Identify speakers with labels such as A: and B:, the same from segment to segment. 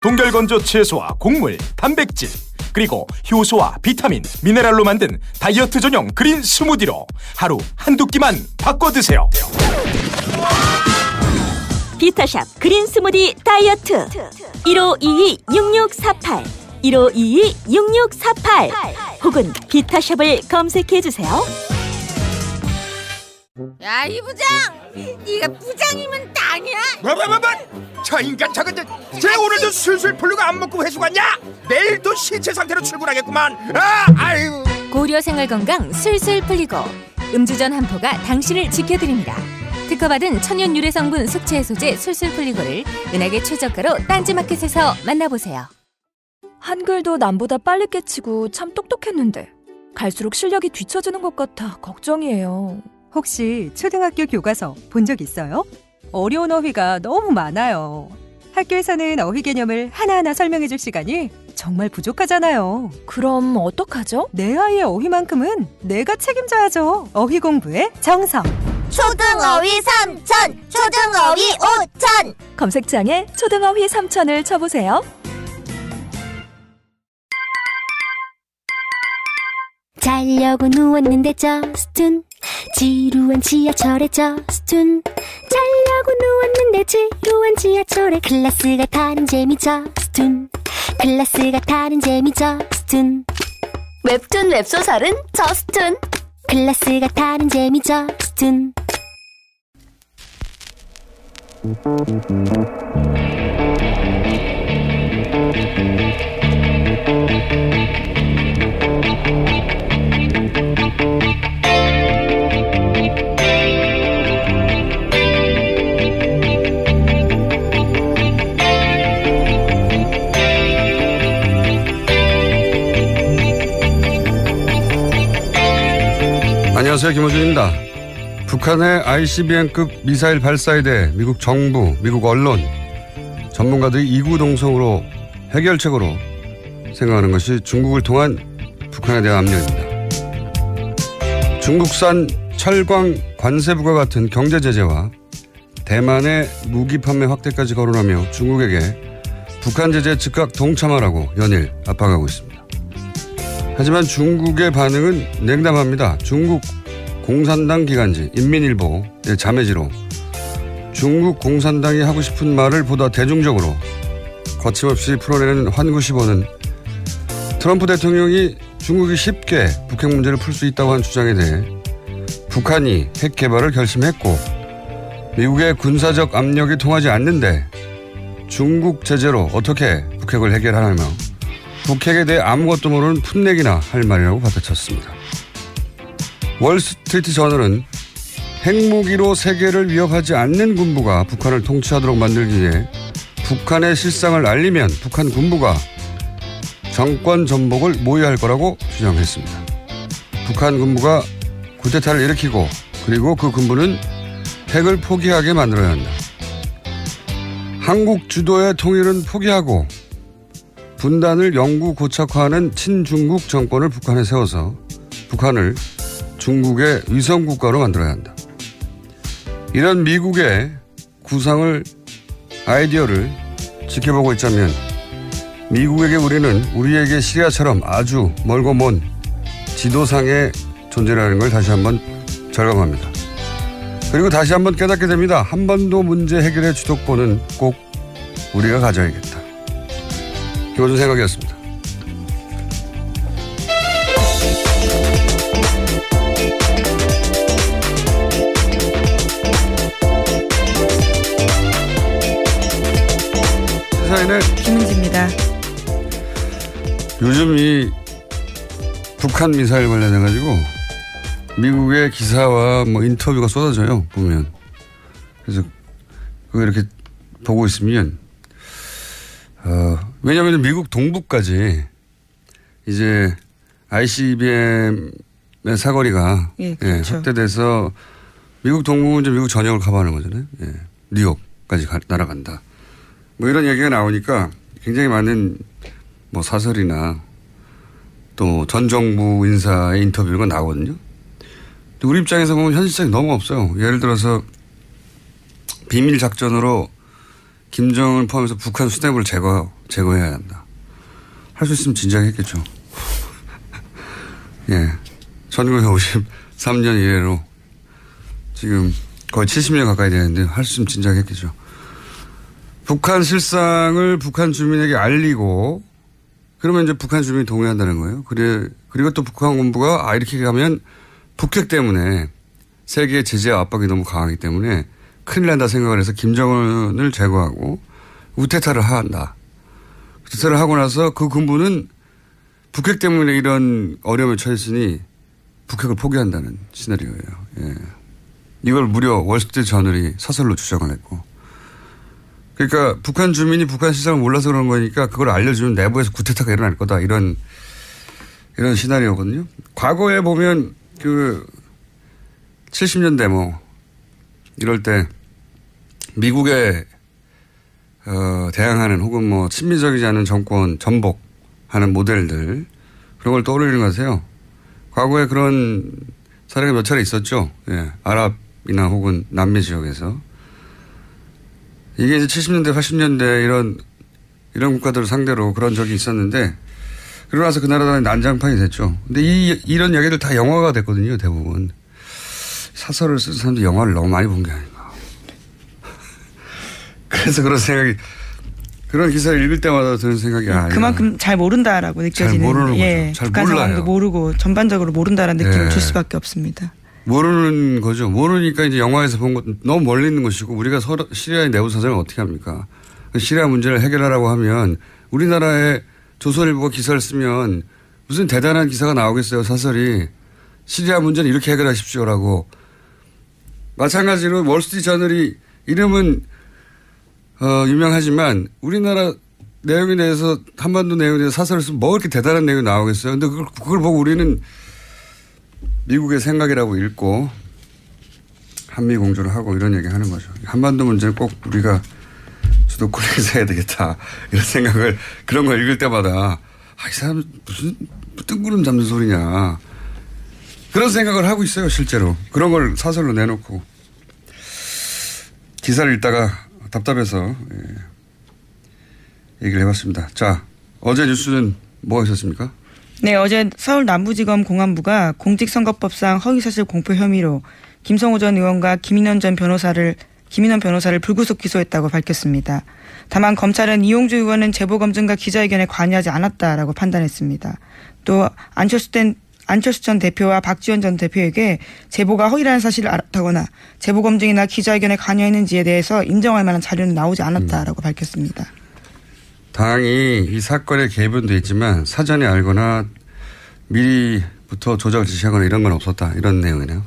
A: 동결건조 채소와 곡물, 단백질, 그리고 효소와 비타민, 미네랄로 만든 다이어트 전용 그린 스무디로 하루 한두 끼만 바꿔 드세요.
B: 비타샵 그린 스무디 다이어트 1522-6648 1522-6648 혹은 비타샵을 검색해주세요.
C: 야, 이 부장! 네가 부장이면 땅이야?
D: 뭐? 저 인간 저건 쟤 오늘도 술술 풀리고 안 먹고 회수 갔냐? 내일도 신체 상태로 출근하겠구만. 아유.
E: 고려 생활건강 술술 풀리고 음주전 한 포가 당신을 지켜드립니다. 특허받은 천연 유래 성분 숙취 해소제 술술 풀리고를 은하계 최저가로 딴지마켓에서 만나보세요.
F: 한글도 남보다 빨리 깨치고 참 똑똑했는데 갈수록 실력이 뒤처지는 것 같아 걱정이에요.
G: 혹시 초등학교 교과서 본 적 있어요? 어려운 어휘가 너무 많아요. 학교에서는 어휘 개념을 하나하나 설명해 줄 시간이 정말 부족하잖아요.
F: 그럼 어떡하죠?
G: 내 아이의 어휘만큼은 내가 책임져야죠. 어휘 공부의 정성.
C: 초등어휘 3000, 초등어휘 5000.
F: 검색창에 초등어휘 3000을 쳐보세요.
H: 자려고 누웠는데 저스툰 지루한 지하철에 저스툰 자려고 누웠는데 지루한 지하철에 클래스가 타는 재미 저스툰 클래스가 타는 재미 저스툰 웹툰 웹소설은 저스툰 클래스가 타는 재미 저스툰.
I: 안녕하세요, 김호준입니다. 북한의 ICBM급 미사일 발사에 대해 미국 정부, 미국 언론, 전문가들이 이구동성으로 해결책으로 생각하는 것이 중국을 통한 북한에 대한 압력입니다. 중국산 철광 관세부과 같은 경제 제재와 대만의 무기 판매 확대까지 거론하며 중국에게 북한 제재에 즉각 동참하라고 연일 압박하고 있습니다. 하지만 중국의 반응은 냉담합니다. 중국 공산당 기관지 인민일보의 자매지로 중국 공산당이 하고 싶은 말을 보다 대중적으로 거침없이 풀어내는 환구시보는 트럼프 대통령이 중국이 쉽게 북핵 문제를 풀 수 있다고 한 주장에 대해 북한이 핵 개발을 결심했고 미국의 군사적 압력이 통하지 않는데 중국 제재로 어떻게 북핵을 해결하냐며 북핵에 대해 아무것도 모르는 풋내기나 할 말이라고 받아쳤습니다. 월스트리트 저널은 핵무기로 세계를 위협하지 않는 군부가 북한을 통치하도록 만들기 위해 북한의 실상을 알리면 북한 군부가 정권 전복을 모의할 거라고 주장했습니다. 북한 군부가 쿠데타를 일으키고 그리고 그 군부는 핵을 포기하게 만들어야 한다. 한국 주도의 통일은 포기하고 분단을 영구 고착화하는 친중국 정권을 북한에 세워서 북한을 중국의 위성국가로 만들어야 한다. 이런 미국의 구상을 아이디어를 지켜보고 있자면 미국에게 우리는 우리에게 시리아처럼 아주 멀고 먼 지도상의 존재라는 걸 다시 한번 절감합니다. 그리고 다시 한번 깨닫게 됩니다. 한 번도 문제 해결의 주도권은 꼭 우리가 가져야겠다. 김호준 생각이었습니다. 시사인의
J: 김은지입니다.
I: 요즘 이 북한 미사일 관련해가지고 미국의 기사와 뭐 인터뷰가 쏟아져요, 보면. 그래서 그거 이렇게 보고 있으면 왜냐하면 미국 동부까지 이제 ICBM의 사거리가 그렇죠. 확대돼서 미국 동부는 이제 미국 전역을 커버하는 거잖아요. 예. 뉴욕까지 날아간다. 뭐 이런 얘기가 나오니까 굉장히 많은 뭐 사설이나 또 전 정부 인사의 인터뷰가 나오거든요. 근데 우리 입장에서 보면 현실성이 너무 없어요. 예를 들어서 비밀 작전으로 김정은 포함해서 북한 수뇌부를 제거해야 한다. 할 수 있으면 진작에 했겠죠. 예. 1953년 이래로 지금 거의 70년 가까이 되는데 할 수 있으면 진작에 했겠죠. 북한 실상을 북한 주민에게 알리고 그러면 이제 북한 주민이 동의한다는 거예요. 그리고 또 북한 군부가 이렇게 가면 북핵 때문에 세계의 제재와 압박이 너무 강하기 때문에 큰일 난다 생각을 해서 김정은을 제거하고 우태타를 한다. 우태타를 하고 나서 그 군부는 북핵 때문에 이런 어려움에 처했으니 북핵을 포기한다는 시나리오예요. 예. 이걸 무려 월스트리트 저널이 사설로 주장을 했고. 그러니까 북한 주민이 북한 시장을 몰라서 그런 거니까 그걸 알려주면 내부에서 구태타가 일어날 거다. 이런 시나리오거든요. 과거에 보면 70년대 이럴 때 미국에 대항하는 혹은 친미적이지 않은 정권 전복하는 모델들 그런 걸 떠올리는 것 같아요. 과거에 그런 사례가 몇 차례 있었죠. 예. 아랍이나 혹은 남미 지역에서. 이게 이제 70년대, 80년대 이런 국가들을 상대로 그런 적이 있었는데 그러고 나서 그 나라들은 난장판이 됐죠. 근데 이런 이야기들 다 영화가 됐거든요, 대부분. 사설을 쓴 사람들이 영화를 너무 많이 본 게 아닌가. 그래서 그런 기사를 읽을 때마다 드는 생각이
J: 그만큼 잘 모른다라고 느껴지는.
I: 잘 모르는 거죠. 잘
J: 북한
I: 몰라요.
J: 상황도 모르고 전반적으로 모른다라는 느낌을 줄 수밖에 없습니다.
I: 모르는 거죠. 모르니까 이제 영화에서 본 것 너무 멀리 있는 것이고 우리가 시리아의 내부 사정을 어떻게 합니까? 시리아 문제를 해결하라고 하면 우리나라의 조선일보가 기사를 쓰면 무슨 대단한 기사가 나오겠어요. 사설이. 시리아 문제는 이렇게 해결하십시오라고. 마찬가지로 월스트리트 저널이 이름은 유명하지만 우리나라 내용에 대해서 한반도 내용에 대해서 사설을 쓰면 뭐 이렇게 대단한 내용이 나오겠어요. 근데 그걸 보고 우리는 미국의 생각이라고 읽고 한미 공조를 하고 이런 얘기 하는 거죠. 한반도 문제는 꼭 우리가 주도권에서 해야 되겠다. 이런 생각을 그런 걸 읽을 때마다 이 사람 무슨 뜬구름 잡는 소리냐. 그런 생각을 하고 있어요. 실제로. 그런 걸 사설로 내놓고. 기사를 읽다가 답답해서 얘기를 해봤습니다. 자, 어제 뉴스는 뭐가 있었습니까?
J: 네, 어제 서울 남부지검 공안부가 공직선거법상 허위사실 공표 혐의로 김성호 전 의원과 김인원 변호사를 불구속 기소했다고 밝혔습니다. 다만 검찰은 이용주 의원은 제보검증과 기자회견에 관여하지 않았다라고 판단했습니다. 또 안철수 전 대표와 박지원 전 대표에게 제보가 허위라는 사실을 알았다거나 제보검증이나 기자회견에 관여했는지에 대해서 인정할 만한 자료는 나오지 않았다라고 밝혔습니다.
I: 당이 이 사건에 개입은 돼 있지만 사전에 알거나 미리부터 조작을 지시하거나 이런 건 없었다. 이런 내용이네요.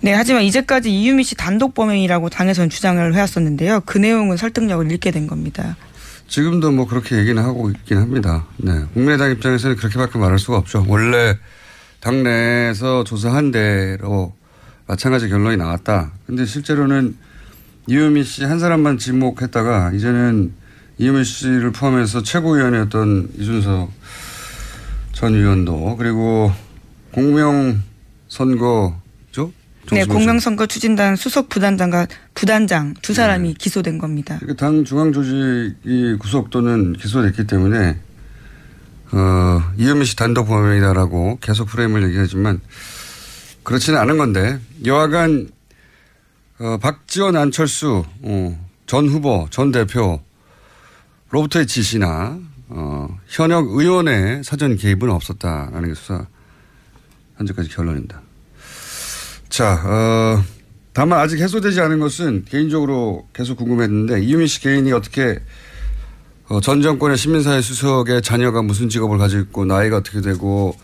J: 네, 하지만 이제까지 이유미 씨 단독 범행이라고 당에서는 주장을 해왔었는데요. 그 내용은 설득력을 잃게 된 겁니다.
I: 지금도 그렇게 얘기는 하고 있긴 합니다. 네, 국민의당 입장에서는 그렇게밖에 말할 수가 없죠. 원래 당내에서 조사한 대로 마찬가지 결론이 나왔다. 근데 실제로는 이유미 씨 한 사람만 지목했다가 이제는 이유미 씨를 포함해서 최고위원이었던 이준석 전 의원도 그리고 공명선거죠?
J: 네, 공명선거 추진단 수석 부단장 두 사람이 기소된 겁니다.
I: 당 중앙조직이 구속 또는 기소됐기 때문에 이유미 씨 단독 범행이다라고 계속 프레임을 얘기하지만 그렇지는 않은 건데 여하간 박지원 안철수 전 후보 전 대표로부터의 지시나 현역 의원의 사전 개입은 없었다라는 게 수사 현재까지 결론입니다. 자, 다만 아직 해소되지 않은 것은 개인적으로 계속 궁금했는데 이유미 씨 개인이 어떻게 전 정권의 시민사회 수석의 자녀가 무슨 직업을 가지고 있고 나이가 어떻게 되고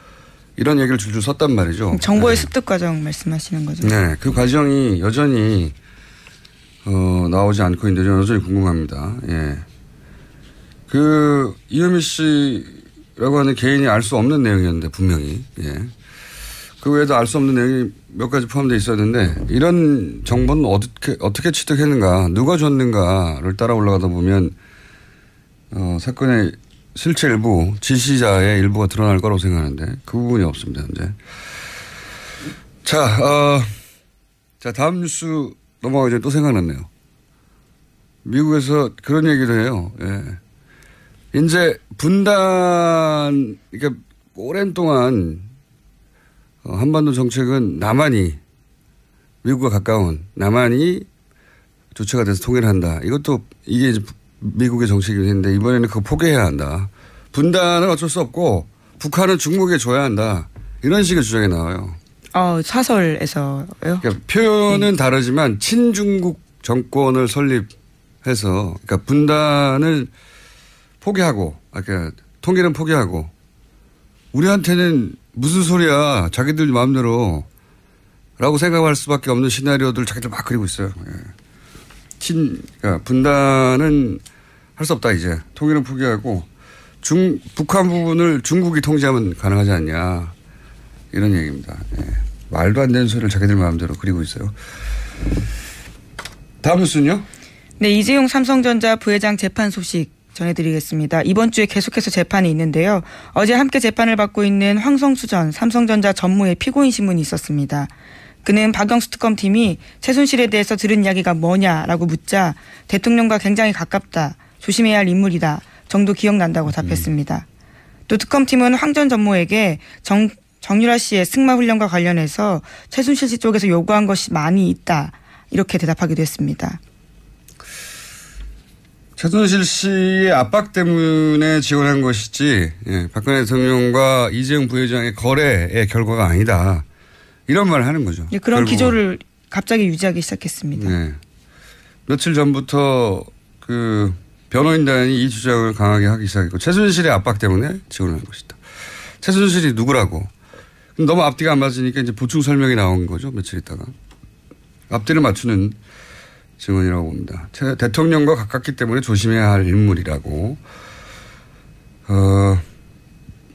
I: 이런 얘기를 줄줄 썼단 말이죠.
J: 정보의 습득 과정 말씀하시는 거죠.
I: 네. 그 과정이 여전히 나오지 않고 있는데 여전히 궁금합니다. 예. 그 이유미 씨라고 하는 개인이 알 수 없는 내용이었는데 분명히. 예. 그 외에도 알 수 없는 내용이 몇 가지 포함되어 있었는데 이런 정보는 어떻게 취득했는가 누가 줬는가를 따라 올라가다 보면 사건의 실체 일부 지시자의 일부가 드러날 거라고 생각하는데 그 부분이 없습니다. 현재. 자 다음 뉴스 넘어가기 전에 또 생각났네요. 미국에서 그런 얘기를 해요. 예. 이제 분단, 그러니까 오랜 동안 한반도 정책은 남한이, 미국과 가까운 남한이 주체가 돼서 통일을 한다. 이게 이제 미국의 정책이긴 했는데 이번에는 그거 포기해야 한다. 분단은 어쩔 수 없고 북한은 중국에 줘야 한다. 이런 식의 주장이 나와요.
J: 사설에서요?
I: 그러니까 표현은 다르지만 친중국 정권을 설립해서 그러니까 분단을 포기하고, 그러니까 통일은 포기하고, 우리한테는 무슨 소리야, 자기들 마음대로 라고 생각할 수밖에 없는 시나리오들 자기들 막 그리고 있어요. 그러니까 분단은 할 수 없다 이제. 통일은 포기하고 북한 부분을 중국이 통제하면 가능하지 않냐, 이런 얘기입니다. 말도 안 되는 소리를 자기들 마음대로 그리고 있어요. 다음 뉴스는요?
J: 네, 이재용 삼성전자 부회장 재판 소식 전해드리겠습니다. 이번 주에 계속해서 재판이 있는데요. 어제 함께 재판을 받고 있는 황성수 전 삼성전자 전무의 피고인 신문이 있었습니다. 그는 박영수 특검팀이 최순실에 대해서 들은 이야기가 뭐냐라고 묻자 대통령과 굉장히 가깝다, 조심해야 할 인물이다 정도 기억난다고 답했습니다. 또 특검팀은 황 전 전무에게 정유라 씨의 승마 훈련과 관련해서 최순실 씨 쪽에서 요구한 것이 많이 있다, 이렇게 대답하기도 했습니다.
I: 최순실 씨의 압박 때문에 지원한 것이지, 박근혜 대통령과 이재용 부회장의 거래의 결과가 아니다, 이런 말을 하는 거죠.
J: 그런 기조를 갑자기 유지하기 시작했습니다.
I: 네. 며칠 전부터 그 변호인단이 이 주장을 강하게 하기 시작했고, 최순실의 압박 때문에 지원한 것이다. 최순실이 누구라고. 너무 앞뒤가 안 맞으니까 이제 보충 설명이 나온 거죠. 며칠 있다가. 앞뒤를 맞추는 증언이라고 봅니다. 대통령과 가깝기 때문에 조심해야 할 인물이라고.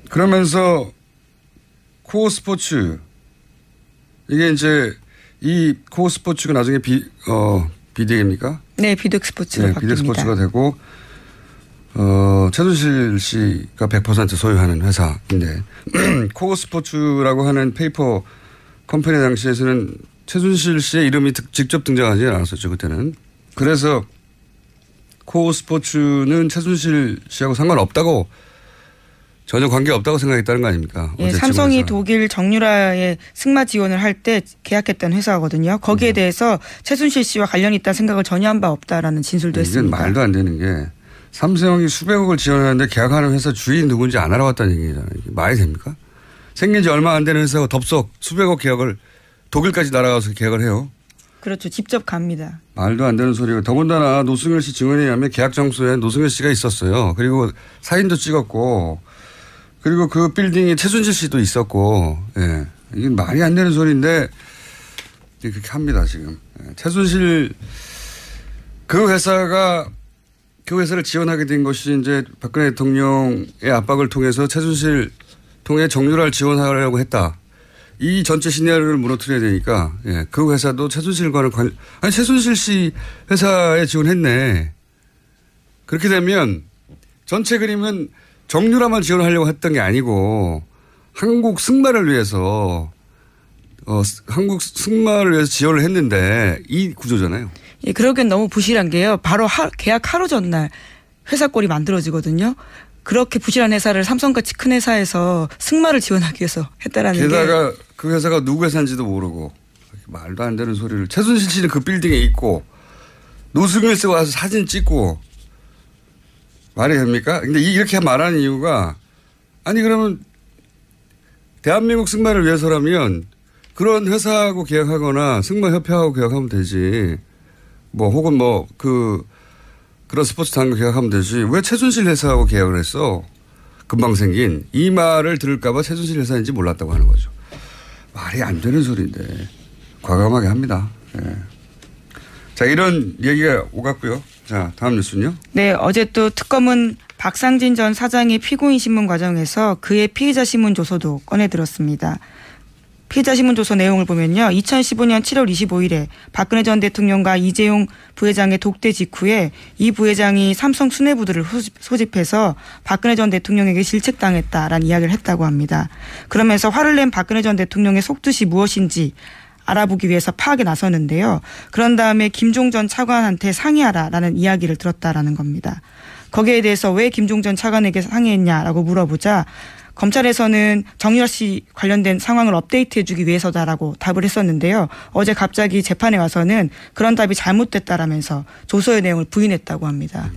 I: 그러면서 코어 스포츠, 이게 이제 이 코어 스포츠가 나중에 비덱입니까?
J: 네, 비덱 스포츠가 바뀝니다.
I: 비덱 스포츠가 되고 최순실 씨가 100% 소유하는 회사인데 코어 스포츠라고 하는 페이퍼 컴퍼니 당시에서는 최순실 씨의 이름이 직접 등장하지 않았었죠, 그때는. 그래서 코어 스포츠는 최순실 씨하고 상관없다고, 전혀 관계없다고 생각했다는 거 아닙니까?
J: 예, 삼성이 독일 정유라의 승마 지원을 할 때 계약했던 회사거든요. 거기에 대해서 최순실 씨와 관련이 있다는 생각을 전혀 한 바 없다라는 진술도 했습니다.
I: 이건 말도 안 되는 게, 삼성이 수백억을 지원하는데 계약하는 회사 주인 누군지 안 알아봤다는 얘기잖아요. 이게 말이 됩니까? 생긴 지 얼마 안 되는 회사가 덥석 수백억 계약을 독일까지 날아가서 계약을 해요.
J: 그렇죠. 직접 갑니다.
I: 말도 안 되는 소리가. 더군다나 노승열 씨 증언에 의하면 계약 장소에 노승열 씨가 있었어요. 그리고 사진도 찍었고, 그리고 그 빌딩에 최순실 씨도 있었고, 예. 이게 말이 안 되는 소리인데 그렇게 합니다 지금. 최순실 그 회사를 지원하게 된 것이 이제 박근혜 대통령의 압박을 통해서 최순실 통해 정유라를 지원하려고 했다. 이 전체 시나리오를 무너뜨려야 되니까, 예, 그 회사도 최순실과는 최순실 씨 회사에 지원했네. 그렇게 되면 전체 그림은 정유라만 지원하려고 했던 게 아니고 한국 승마를 위해서 지원을 했는데 이 구조잖아요.
J: 예, 그러기엔 너무 부실한 게요. 바로 계약 하루 전날 회사 꼴이 만들어지거든요. 그렇게 부실한 회사를 삼성같이 큰 회사에서 승마를 지원하기 위해서 했다라는
I: 게다가 그 회사가 누구 회사인지도 모르고 말도 안 되는 소리를. 최순실 씨는 그 빌딩에 있고 노승일 씨가 와서 사진 찍고 말이 됩니까? 근데 이렇게 말하는 이유가, 아니 그러면 대한민국 승마를 위해서라면 그런 회사하고 계약하거나 승마협회하고 계약하면 되지. 혹은 그런 스포츠 단과 계약하면 되지. 왜 최순실 회사하고 계약을 했어? 금방 생긴. 이 말을 들을까봐 최순실 회사인지 몰랐다고 하는 거죠. 말이 안 되는 소리인데 과감하게 합니다. 네. 자, 이런 얘기가 오갔고요. 자, 다음 뉴스는요.
J: 네, 어제 또 특검은 박상진 전 사장의 피고인 신문 과정에서 그의 피의자 신문 조서도 꺼내들었습니다. 피의자 신문 조서 내용을 보면요. 2015년 7월 25일에 박근혜 전 대통령과 이재용 부회장의 독대 직후에 이 부회장이 삼성 수뇌부들을 소집해서 박근혜 전 대통령에게 질책당했다라는 이야기를 했다고 합니다. 그러면서 화를 낸 박근혜 전 대통령의 속뜻이 무엇인지 알아보기 위해서 파악에 나서는데요. 그런 다음에 김종 전 차관한테 상의하라라는 이야기를 들었다라는 겁니다. 거기에 대해서 왜 김종 전 차관에게 상의했냐라고 물어보자 검찰에서는 정유라 씨 관련된 상황을 업데이트해주기 위해서다라고 답을 했었는데요. 어제 갑자기 재판에 와서는 그런 답이 잘못됐다라면서 조서의 내용을 부인했다고 합니다.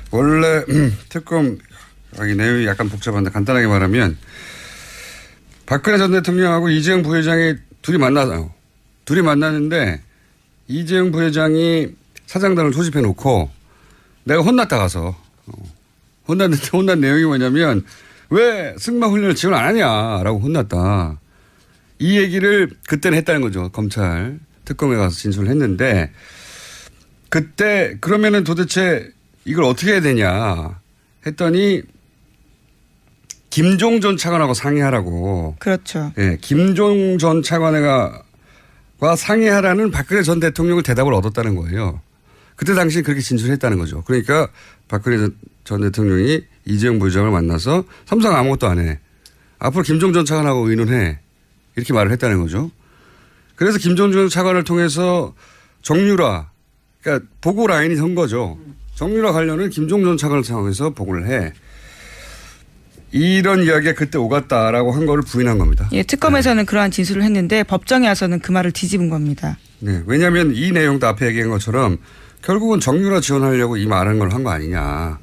I: 원래 특검 이 내용이 약간 복잡한데 간단하게 말하면 박근혜 전 대통령하고 이재용 부회장이 둘이 만나요. 둘이 만나는데 이재용 부회장이 사장단을 소집해 놓고 내가 혼났다 가서 혼났는데 혼난 내용이 뭐냐면 왜 승마 훈련을 지원 안 하냐라고 혼났다. 이 얘기를 그때는 했다는 거죠. 검찰 특검에 가서 진술을 했는데 그때 그러면은 도대체 이걸 어떻게 해야 되냐 했더니 김종 전 차관하고 상의하라고.
J: 그렇죠.
I: 예, 김종 전 차관과 상의하라는 박근혜 전 대통령을 대답을 얻었다는 거예요. 그때 당시 그렇게 진술했다는 거죠. 그러니까 박근혜 전 대통령이 이재용 부회장을 만나서 삼성 아무것도 안 해. 앞으로 김종 전 차관하고 의논해. 이렇게 말을 했다는 거죠. 그래서 김종 전 차관을 통해서 정유라, 그러니까 보고 라인이 선 거죠. 정유라 관련은 김종 전 차관을 통해서 보고를 해. 이런 이야기가 그때 오갔다라고 한 거를 부인한 겁니다.
J: 예, 특검에서는 네. 그러한 진술을 했는데 법정에 와서는 그 말을 뒤집은 겁니다.
I: 네, 왜냐하면 이 내용도 앞에 얘기한 것처럼 결국은 정유라 지원하려고 이 말한 걸 한 거 아니냐.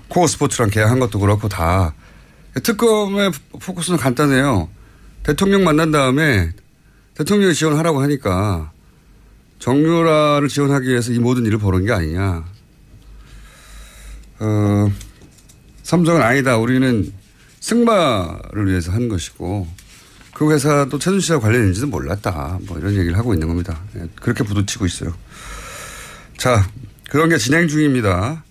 I: 코어 스포츠랑 계약한 것도 그렇고 다. 특검의 포커스는 간단해요. 대통령 만난 다음에 대통령이 지원하라고 하니까 정유라를 지원하기 위해서 이 모든 일을 벌인 게 아니냐. 삼성은 아니다. 우리는 승마를 위해서 한 것이고 그 회사도 최순실과 관련인지도 몰랐다. 뭐 이런 얘기를 하고 있는 겁니다. 그렇게 부딪히고 있어요. 자, 그런 게 진행 중입니다.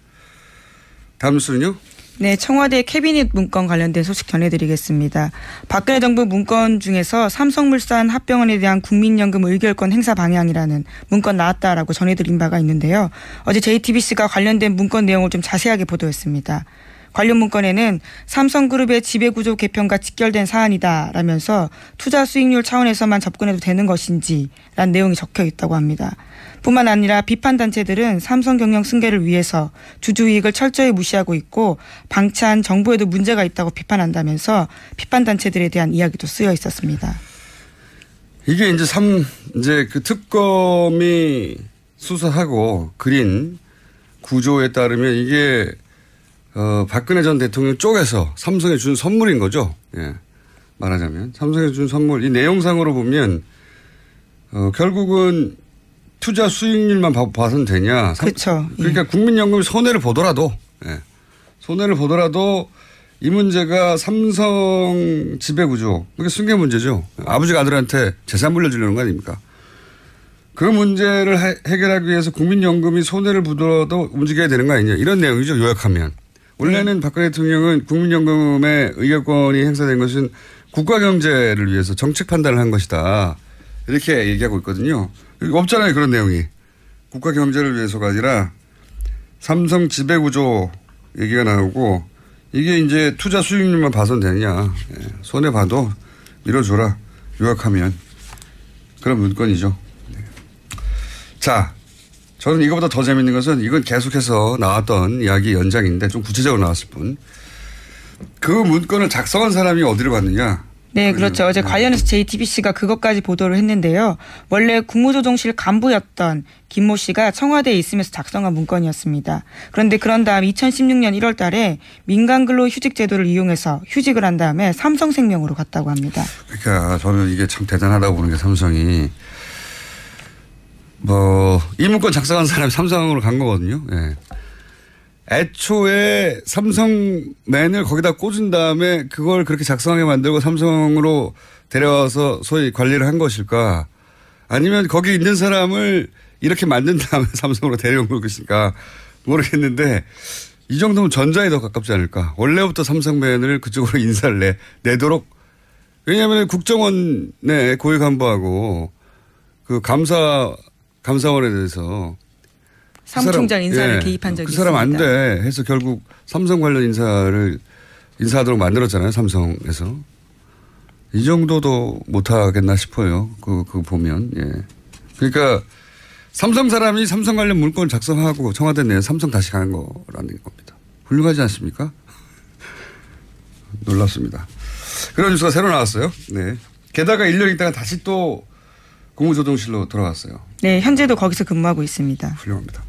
I: 다음 뉴스는요?
J: 네, 청와대 캐비닛 문건 관련된 소식 전해드리겠습니다. 박근혜 정부 문건 중에서 삼성물산 합병원에 대한 국민연금 의결권 행사 방향이라는 문건 나왔다라고 전해드린 바가 있는데요. 어제 JTBC가 관련된 문건 내용을 좀 자세하게 보도했습니다. 관련 문건에는 삼성그룹의 지배구조 개편과 직결된 사안이다라면서 투자 수익률 차원에서만 접근해도 되는 것인지 라는 내용이 적혀 있다고 합니다. 뿐만 아니라 비판단체들은 삼성 경영 승계를 위해서 주주이익을 철저히 무시하고 있고 방치한 정부에도 문제가 있다고 비판한다면서 비판단체들에 대한 이야기도 쓰여 있었습니다.
I: 이게 이제 그 특검이 수사하고 그린 구조에 따르면 이게 박근혜 전 대통령 쪽에서 삼성에 준 선물인 거죠. 예. 말하자면. 삼성에 준 선물. 이 내용상으로 보면, 결국은 투자 수익률만 봐서는 되냐.
J: 그렇죠.
I: 그러니까
J: 예.
I: 국민연금이 손해를 보더라도, 예. 손해를 보더라도 이 문제가 삼성 지배구조. 그게 승계 문제죠. 아버지가 아들한테 재산 물려주려는 거 아닙니까? 그 문제를 해결하기 위해서 국민연금이 손해를 보더라도 움직여야 되는 거 아니냐. 이런 내용이죠. 요약하면. 원래는 박근혜 대통령은 국민연금의 의결권이 행사된 것은 국가경제를 위해서 정책 판단을 한 것이다. 이렇게 얘기하고 있거든요. 없잖아요. 그런 내용이. 국가경제를 위해서가 아니라 삼성 지배구조 얘기가 나오고 이게 이제 투자 수익률만 봐서는 되냐. 손해봐도 밀어줘라. 요약하면. 그런 문건이죠. 자. 저는 이거보다 더 재밌는 것은 이건 계속해서 나왔던 이야기 연장인데 좀 구체적으로 나왔을 뿐. 그 문건을 작성한 사람이 어디로 갔느냐.
J: 네, 그렇죠. 어제 관련해서 JTBC가 그것까지 보도를 했는데요. 원래 국무조정실 간부였던 김모 씨가 청와대에 있으면서 작성한 문건이었습니다. 그런데 그런 다음 2016년 1월 달에 민간근로휴직 제도를 이용해서 휴직을 한 다음에 삼성생명으로 갔다고 합니다.
I: 그러니까 저는 이게 참 대단하다고 보는 게 삼성이. 이 문건 작성한 사람이 삼성으로 간 거거든요. 예. 애초에 삼성맨을 거기다 꽂은 다음에 그걸 그렇게 작성하게 만들고 삼성으로 데려와서 소위 관리를 한 것일까? 아니면 거기 있는 사람을 이렇게 만든 다음에 삼성으로 데려온 것일까? 모르겠는데 이 정도면 전자에 더 가깝지 않을까? 원래부터 삼성맨을 그쪽으로 인사를 내도록. 왜냐하면 국정원의 고위 간부하고 그 감사원에 대해서
J: 사무총장 인사를 개입한 적이 있습니다.
I: 그 사람 안 돼 해서 결국 삼성 관련 인사하도록 만들었잖아요. 삼성에서. 이 정도도 못하겠나 싶어요. 그거 보면. 예. 그러니까 삼성 사람이 삼성 관련 문건 작성하고 청와대 내에 삼성 다시 가는 거라는 겁니다. 훌륭하지 않습니까? 놀랍습니다. 그런 뉴스가 새로 나왔어요. 네. 게다가 1년 있다가 다시 또 국무조정실로 돌아갔어요.
J: 네, 현재도 거기서 근무하고 있습니다.
I: 훌륭합니다.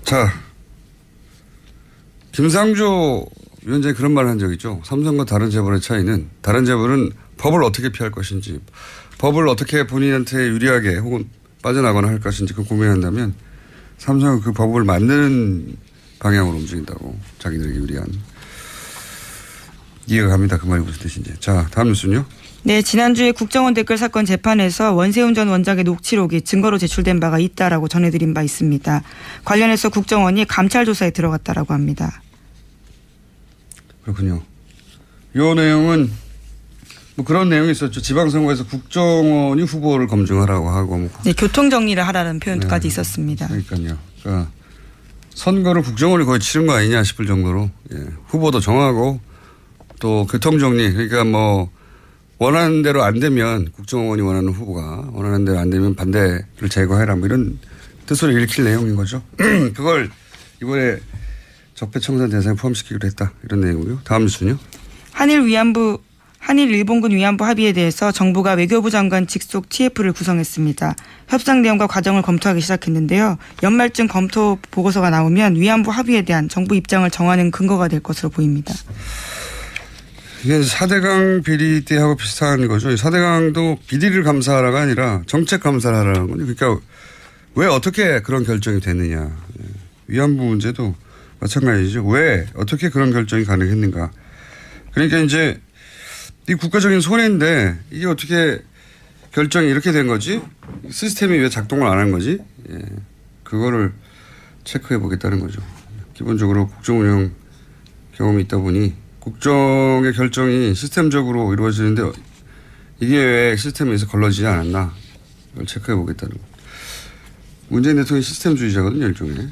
I: 자, 김상조 위원장이 그런 말을 한 적이 있죠. 삼성과 다른 재벌의 차이는 다른 재벌은 법을 어떻게 피할 것인지, 법을 어떻게 본인한테 유리하게 혹은 빠져나가거나 할 것인지 그 고민한다면 삼성은 그 법을 만드는 방향으로 움직인다고. 자기들에게 유리한. 이해가 갑니다. 그 말이 무슨 뜻인지. 자, 다음 뉴스는요.
J: 네, 지난주에 국정원 댓글 사건 재판에서 원세훈 전 원장의 녹취록이 증거로 제출된 바가 있다라고 전해드린 바 있습니다. 관련해서 국정원이 감찰 조사에 들어갔다라고 합니다.
I: 그렇군요. 이 내용은 뭐 그런 내용이 있었죠. 지방선거에서 국정원이 후보를 검증하라고 하고 뭐.
J: 네, 교통 정리를 하라는 표현까지 있었습니다.
I: 그러니까요. 그러니까 선거를 국정원이 거의 치른 거 아니냐 싶을 정도로 후보도 정하고 또 교통 정리, 그러니까 뭐 원하는 대로 안 되면 국정원이 원하는 후보가 원하는 대로 안 되면 반대를 제거해라 뭐 이런 뜻으로 읽힐 내용인 거죠. 그걸 이번에 적폐청산 대상에 포함시키기로 했다. 이런 내용이고요. 다음 뉴스는요. 한일 일본군 위안부 합의에 대해서 정부가 외교부 장관 직속 TF를 구성했습니다. 협상 내용과 과정을 검토하기 시작했는데요. 연말쯤 검토 보고서가 나오면 위안부 합의에 대한 정부 입장을 정하는 근거가 될 것으로 보입니다. 이게 4대강 비리 때하고 비슷한 거죠. 4대강도 비리를 감사하라가 아니라 정책 감사를 하라는 거죠. 그러니까 왜 어떻게 그런 결정이 됐느냐. 위안부 문제도 마찬가지죠. 왜 어떻게 그런 결정이 가능했는가. 그러니까 이제 이 국가적인 손해인데 이게 어떻게 결정이 이렇게 된 거지? 시스템이 왜 작동을 안 한 거지? 그거를 체크해 보겠다는 거죠. 기본적으로 국정 운영 경험이 있다 보니 국정의 결정이 시스템적으로 이루어지는데 이게 왜 시스템에서 걸러지지 않았나 이걸 체크해 보겠다는 거. 문재인 대통령이 시스템주의자거든요. 일종의.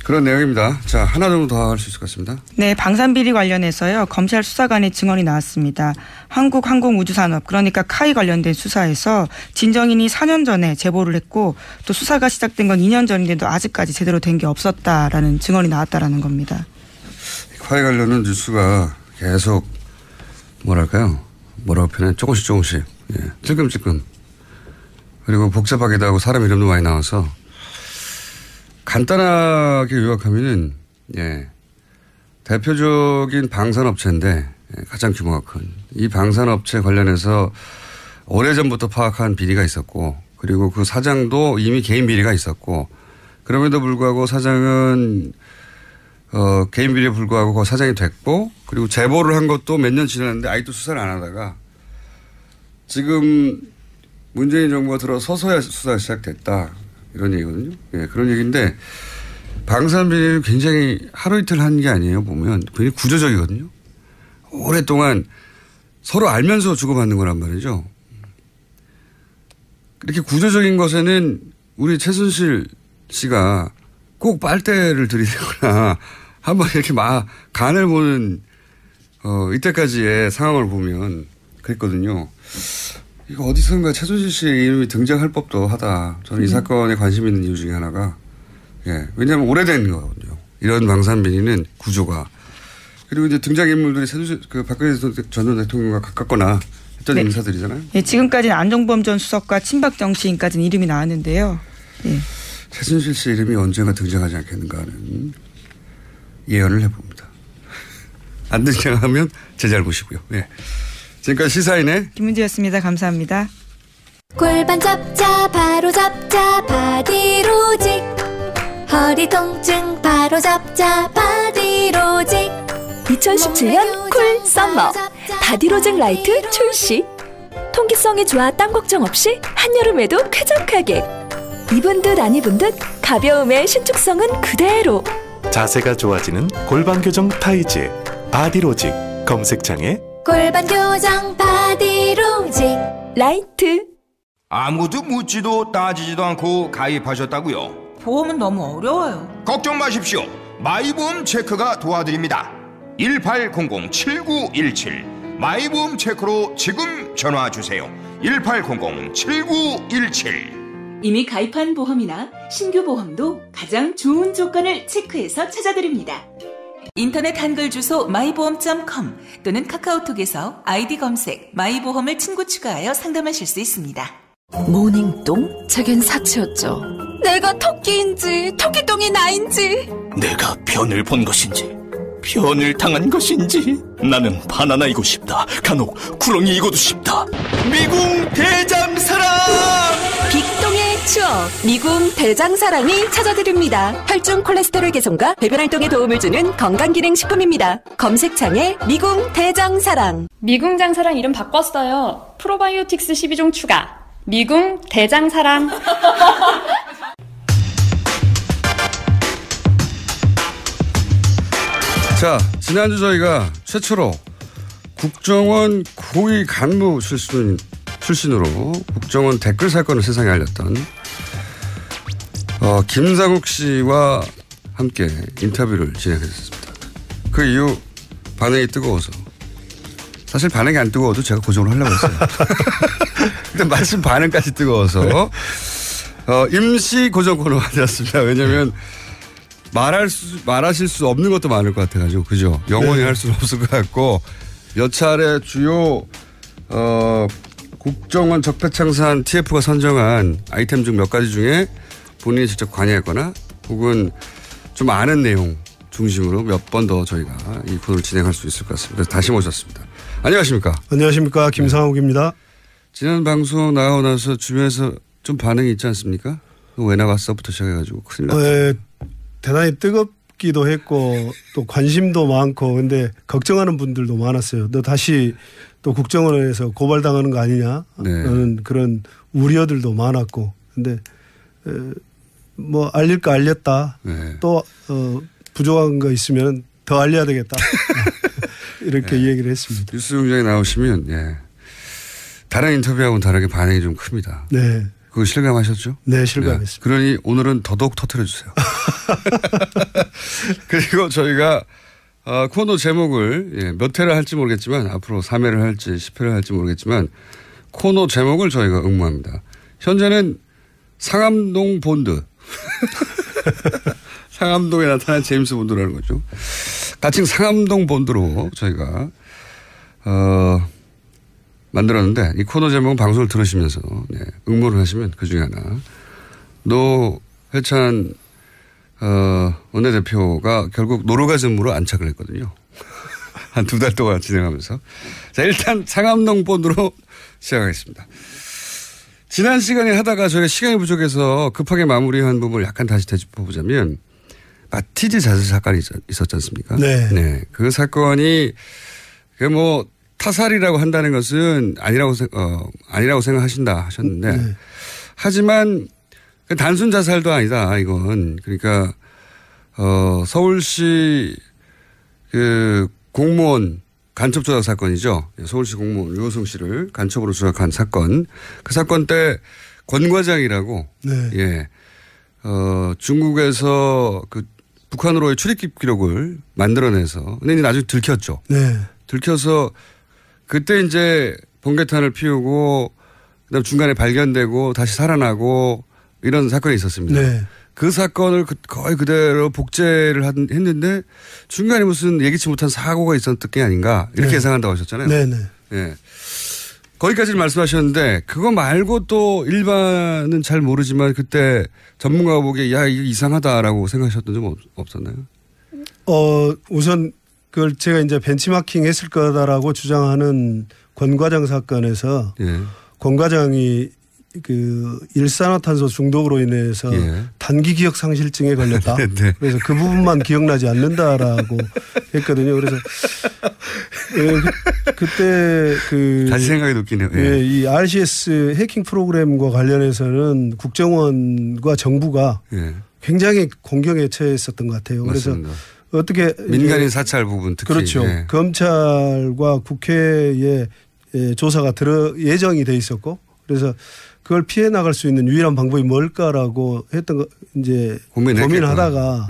I: 그런 내용입니다. 자, 하나 정도 더 할 수 있을 것 같습니다.
J: 네, 방산비리 관련해서요. 검찰 수사관의 증언이 나왔습니다. 한국항공우주산업 그러니까 카이 관련된 수사에서 진정인이 4년 전에 제보를 했고 또 수사가 시작된 건 2년 전인데도 아직까지 제대로 된 게 없었다라는 증언이 나왔다라는 겁니다.
I: 카이 관련은 뉴스가 계속 뭐랄까요? 뭐라고 표현해? 조금씩 찔끔찔끔 그리고 복잡하기도 하고 사람 이름도 많이 나와서 간단하게 요약하면은 대표적인 방산업체인데 가장 규모가 큰 이 방산업체 관련해서 오래전부터 파악한 비리가 있었고 그리고 그 사장도 이미 개인 비리가 있었고 그럼에도 불구하고 사장은 개인 비리에 불구하고 그 사장이 됐고 그리고 제보를 한 것도 몇 년 지났는데 아직도 수사를 안 하다가 지금 문재인 정부가 들어서서야 수사가 시작됐다. 이런 얘기거든요. 그런 얘기인데 방산비리를 굉장히 하루 이틀 한 게 아니에요. 보면 굉장히 구조적이거든요. 오랫동안 서로 알면서 주고받는 거란 말이죠. 이렇게 구조적인 것에는 우리 최순실 씨가 꼭 빨대를 들이대거나 한번 이렇게 간을 보는 이때까지의 상황을 보면 그랬거든요. 이거 어디선가 최순실 씨의 이름이 등장할 법도 하다. 저는 이 사건에 관심 있는 이유 중에 하나가 왜냐하면 오래된 거거든요. 이런 방산비리는 구조가. 그리고 이제 등장인물들이 최순실 박근혜 전 대통령과 가깝거나 했던 인사들이잖아요. 네,
J: 지금까지는 안종범 전 수석과 친박 정치인까지는 이름이 나왔는데요.
I: 최순실 씨 이름이 언젠가 등장하지 않겠는가 하는 예언을 해봅니다. 안 등장하면 제 잘못이고요. 지금까지 시사인의
J: 김은지였습니다. 감사합니다.
H: 골반 잡자 바로 잡자 바디로직 허리 통증 바로 잡자 바디로직
B: 2017년 쿨 썸머 바디로직 라이트 출시. 통기성이 좋아 땀 걱정 없이 한여름에도 쾌적하게. 입은 듯 안 입은 듯 가벼움의 신축성은 그대로.
K: 자세가 좋아지는 골반 교정 타이즈 바디로직 검색창에
H: 골반 교정 바디로직
B: 라이트.
D: 아무도 묻지도 따지지도 않고 가입하셨다고요?
C: 보험은 너무 어려워요.
D: 걱정 마십시오. 마이보험 체크가 도와드립니다. 1800-7917 마이보험 체크로 지금 전화 주세요. 1800-7917.
B: 이미 가입한 보험이나 신규 보험도 가장 좋은 조건을 체크해서 찾아드립니다. 인터넷 한글 주소 마이보험.com 또는 카카오톡에서 아이디 검색 마이보험을 친구 추가하여 상담하실 수 있습니다.
F: 모닝똥? 제겐 사치였죠.
C: 내가 토끼인지 토끼똥이 나인지
L: 내가 변을 본 것인지 변을 당한 것인지 나는 바나나이고 싶다. 간혹 구렁이이고도 싶다. 미궁 대장사랑!
B: 빅똥의 추억 미궁 대장사랑이 찾아드립니다. 혈중 콜레스테롤 개선과 배변 활동에 도움을 주는 건강기능식품입니다. 검색창에 미궁 대장사랑.
M: 미궁 장사랑 이름 바꿨어요. 프로바이오틱스 12종 추가. 미궁 대장사랑.
I: 자, 지난주 저희가 최초로 국정원 고위 간부 출신으로 국정원 댓글 사건을 세상에 알렸던 김상욱 씨와 함께 인터뷰를 진행했습니다. 그 이후 반응이 뜨거워서, 사실 반응이 안 뜨거워도 제가 고정을 하려고 했어요. 근데 마침 반응까지 뜨거워서 임시 고정 코너가 되었습니다. 왜냐하면 말하실 수 없는 것도 많을 것 같아가지고, 그죠? 영원히 할 수는 없을 것 같고, 몇 차례 주요 국정원 적폐청산 TF가 선정한 아이템 중 몇 가지 중에 본인이 직접 관여했거나 혹은 좀 아는 내용 중심으로 몇 번 더 저희가 이 코너를 진행할 수 있을 것 같습니다. 그래서 다시 모셨습니다. 안녕하십니까?
N: 안녕하십니까? 김상욱입니다.
I: 지난 방송 나가고 나서 주변에서 좀 반응이 있지 않습니까? 왜 나갔어부터 시작해가지고 큰일 났다.
N: 대단히 뜨겁기도 했고 또 관심도 많고, 근데 걱정하는 분들도 많았어요. 너 다시 또 국정원에서 고발당하는 거 아니냐 라는 그런 우려들도 많았고, 근데 뭐 알릴 거 알렸다. 또 부족한 거 있으면 더 알려야 되겠다. 이렇게 얘기를 했습니다.
I: 뉴스 공장에 나오시면 다른 인터뷰하고는 다르게 반응이 좀 큽니다.
N: 네.
I: 그거 실감하셨죠?
N: 네, 실감했습니다.
I: 네. 그러니 오늘은 더더욱 터뜨려주세요. 그리고 저희가 코너 제목을 몇 회를 할지 모르겠지만, 앞으로 3회를 할지 10회를 할지 모르겠지만, 코너 제목을 저희가 응모합니다. 현재는 상암동 본드. 상암동에 나타난 제임스 본드라는 거죠. 가칭 상암동 본드로 저희가 만들었는데, 이 코너 제목은 방송을 들으시면서 응모를 하시면 그 중에 하나, 노회찬 원내대표가 결국 노르가즘으로 안착을 했거든요. 한 2달 동안 진행하면서. 자, 일단 상암동 본드로 시작하겠습니다. 지난 시간에 하다가 저희가 시간이 부족해서 급하게 마무리한 부분을 약간 다시 되짚어보자면, 마티즈 자살 사건이 있었지 않습니까?
N: 네.
I: 그 사건이 타살이라고 한다는 것은 아니라고 생각하신다 하셨는데, 하지만 단순 자살도 아니다, 이건. 그러니까 서울시 그 공무원 간첩 조작 사건이죠. 서울시 공무원 류호성 씨를 간첩으로 조작한 사건. 그 사건 때 권 과장이라고 중국에서 그 북한으로의 출입국 기록을 만들어내서, 근데 나중에 들켰죠.
N: 네.
I: 들켜서 그때 이제 번개탄을 피우고, 그다음 중간에 발견되고 다시 살아나고 이런 사건이 있었습니다.
N: 네.
I: 그 사건을 거의 그대로 복제를 했는데 중간에 무슨 예기치 못한 사고가 있었던 게 아닌가 이렇게 예상한다고 하셨잖아요.
N: 네네.
I: 네. 거기까지는 말씀하셨는데, 그거 말고 또 일반은 잘 모르지만 그때 전문가가 보기에 이거 이상하다라고 생각하셨던 점 없었나요?
N: 우선 그걸 제가 이제 벤치마킹 했을 거다라고 주장하는 권 과장 사건에서 권 과장이 그 일산화탄소 중독으로 인해서 단기 기억 상실증에 걸렸다. 그래서 그 부분만 기억나지 않는다라고 했거든요. 그래서 그때
I: 다시 생각이 높기네요.
N: 이 RCS 해킹 프로그램과 관련해서는 국정원과 정부가 굉장히 공경에 처했었던 것 같아요.
I: 맞습니다.
N: 그래서 어떻게
I: 민간인 사찰 부분 특히.
N: 그렇죠. 검찰과 국회에 조사가 예정이 돼 있었고, 그래서 그걸 피해 나갈 수 있는 유일한 방법이 뭘까라고 했던 거 이제 고민하다가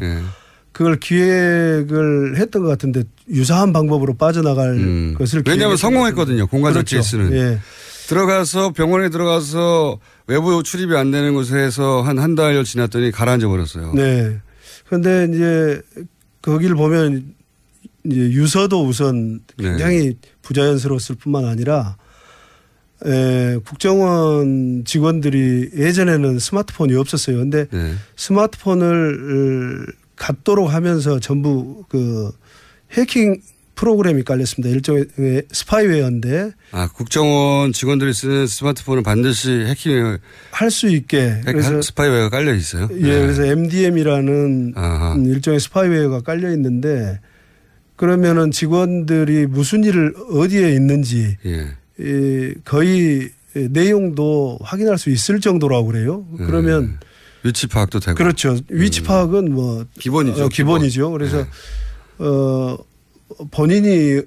N: 그걸 기획을 했던 것 같은데, 유사한 방법으로 빠져나갈 것을.
I: 왜냐하면 성공했거든요. 공관적 케이스는.
N: 그렇죠.
I: 들어가서 병원에 들어가서 외부 출입이 안 되는 곳에서 한 달 지났더니 가라앉아 버렸어요.
N: 네. 그런데 이제 거기를 보면 이제 유서도 우선 굉장히 네. 부자연스러웠을 뿐만 아니라 국정원 직원들이 예전에는 스마트폰이 없었어요. 근데 네. 스마트폰을 갖도록 하면서 전부 그 해킹 프로그램이 깔렸습니다. 일종의 스파이웨어인데. 아,
I: 국정원 직원들이 쓰는 스마트폰은 반드시 해킹을
N: 할 수 있게.
I: 그래서 스파이웨어가 깔려 있어요.
N: 예, 네. 그래서 MDM이라는 아하. 일종의 스파이웨어가 깔려 있는데 그러면은 직원들이 무슨 일을 어디에 있는지 예. 거의 내용도 확인할 수 있을 정도라고 그래요. 그러면
I: 위치 파악도 되고.
N: 그렇죠. 위치 파악은 뭐
I: 기본이죠.
N: 기본이죠. 그래서 네. 본인이